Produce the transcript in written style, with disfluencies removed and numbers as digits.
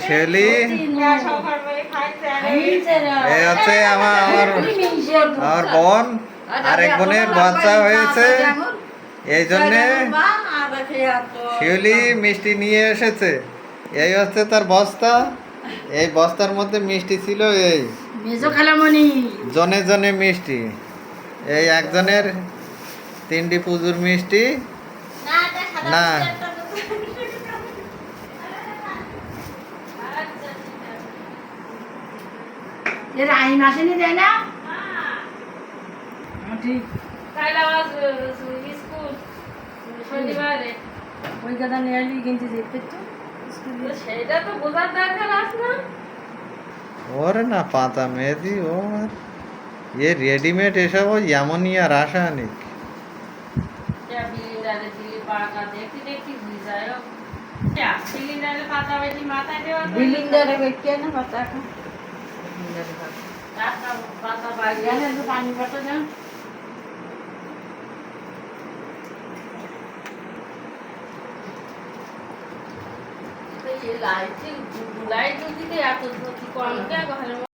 শিউলি, এই হচ্ছে আমার আমার আমার বোন, আরেক বোনের বাচ্চা হয়েছে, এই জন্যে শিউলি মিষ্টি নিয়ে এসেছে। এই হচ্ছে তার বস্তা, এই বস্তার মধ্যে মিষ্টি ছিল, এই জনে জনে মিষ্টি, এই একজনের 3টি পুজোর মিষ্টি। না রাহিম আসেনি, তাই না? ঠিক ওই কথা নিয়ে আসবি, কিন্তু দেখতে তো সেটা তো বোঝার দরকার আছে না। ওরে না পাতা মেহেদি, ওর এ রেডিমেড এসব ওই এমনই আর রাসায়নিক। সিলিন্ডারে দিলি পাকা দেখি দেখি বুঝায় সিলিন্ডারে পাতা বেশি মাথায় দেওয়া বিলিন্ডারে বেঁকে না পাতা এখন পাতা বাইরে পানি পাতা যান। লাইট লাইট যদি এত কম